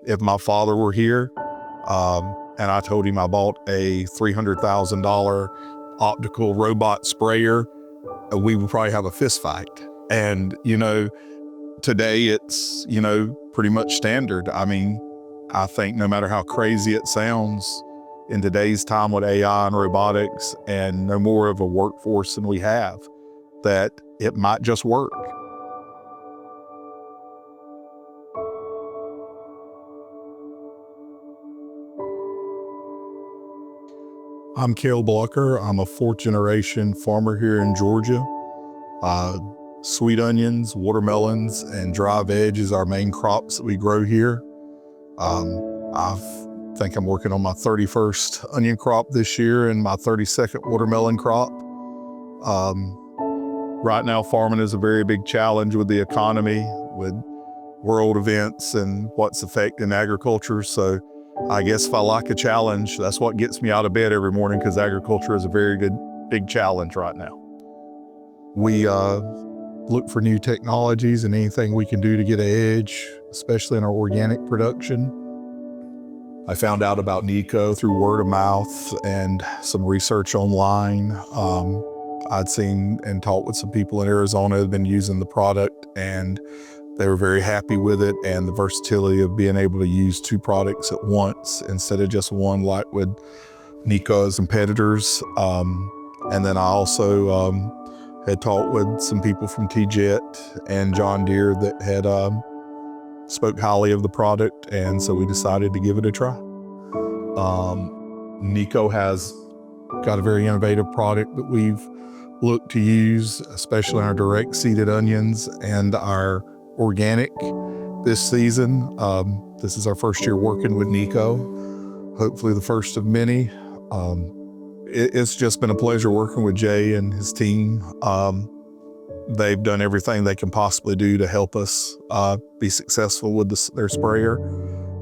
if my father were here, and I told him I bought a $300,000 optical robot sprayer, we would probably have a fist fight. And, today it's, pretty much standard. I mean, I think no matter how crazy it sounds, in today's time with AI and robotics and no more of a workforce than we have, that it might just work. I'm Cale Blocker. I'm a fourth generation farmer here in Georgia. Sweet onions, watermelons, and dry veg is our main crops that we grow here. I think I'm working on my 31st onion crop this year and my 32nd watermelon crop. Right now, farming is a very big challenge with the economy, with world events and what's affecting agriculture. So I guess if I like a challenge, that's what gets me out of bed every morning, because agriculture is a very big challenge right now. We look for new technologies and anything we can do to get an edge, especially in our organic production. I found out about Niqo through word of mouth and some research online. I'd seen and talked with some people in Arizona who had been using the product, and they were very happy with it, and the versatility of being able to use two products at once instead of just one, like with Niqo's competitors. And then I also had talked with some people from T-Jet and John Deere that had spoke highly of the product, and so we decided to give it a try. Niqo has got a very innovative product that we've looked to use, especially in our direct seeded onions and our organic this season. This is our first year working with Niqo, hopefully the first of many. It's just been a pleasure working with Jay and his team. They've done everything they can possibly do to help us be successful with their sprayer,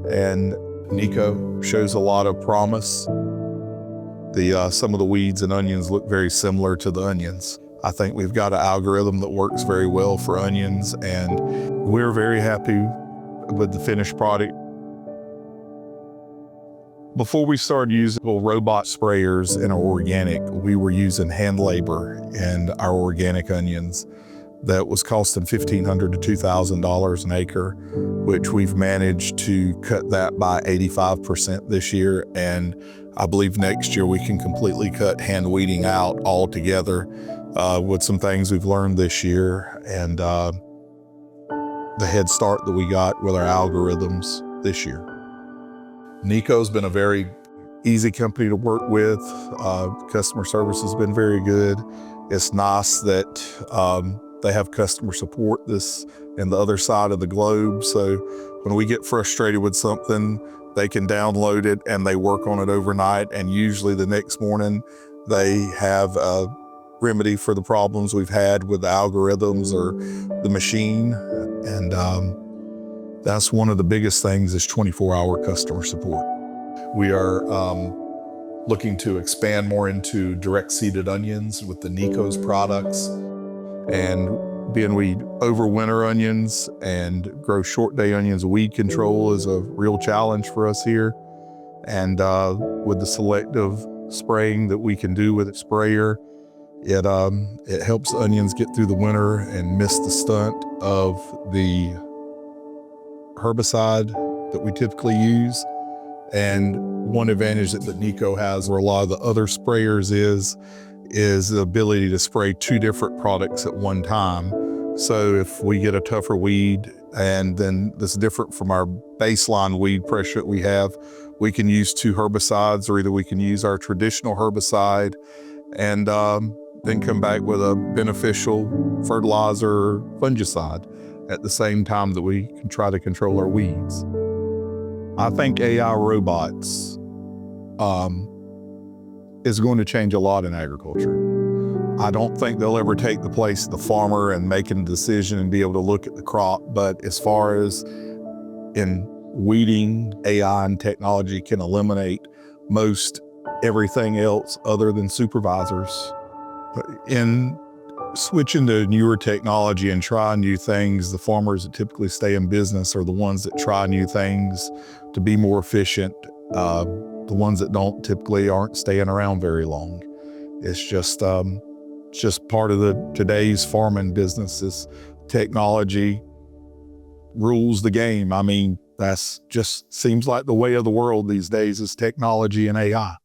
and Niqo shows a lot of promise. Some of the weeds and onions look very similar to the onions. I think we've got an algorithm that works very well for onions, and we're very happy with the finished product. Before we started using robot sprayers in our organic, we were using hand labor in our organic onions. That was costing $1,500 to $2,000 an acre, which we've managed to cut that by 85% this year. And I believe next year we can completely cut hand weeding out altogether with some things we've learned this year, and the head start that we got with our algorithms this year. Niqo's been a very easy company to work with. Customer service has been very good. It's nice that they have customer support this and the other side of the globe. So when we get frustrated with something, they can download it and they work on it overnight. And usually the next morning, they have a remedy for the problems we've had with the algorithms or the machine. And that's one of the biggest things, is 24-hour customer support. We are looking to expand more into direct seeded onions with the Niqo's products. And being we overwinter onions and grow short day onions, weed control is a real challenge for us here. And with the selective spraying that we can do with a sprayer, it helps onions get through the winter and miss the stunt of the herbicide that we typically use. And one advantage that Niqo has where a lot of the other sprayers is the ability to spray two different products at one time. So if we get a tougher weed, and then that's different from our baseline weed pressure that we have, we can use two herbicides, or either we can use our traditional herbicide and then come back with a beneficial fertilizer or fungicide at the same time that we can try to control our weeds. I think AI robots is going to change a lot in agriculture. I don't think they'll ever take the place of the farmer and making a decision and be able to look at the crop. But as far as in weeding, AI and technology can eliminate most everything else other than supervisors. In Switching to newer technology and trying new things, the farmers that typically stay in business are the ones that try new things to be more efficient. The ones that don't typically aren't staying around very long. It's just part of today's farming business is technology rules the game. I mean, that's just seems like the way of the world these days is technology and AI.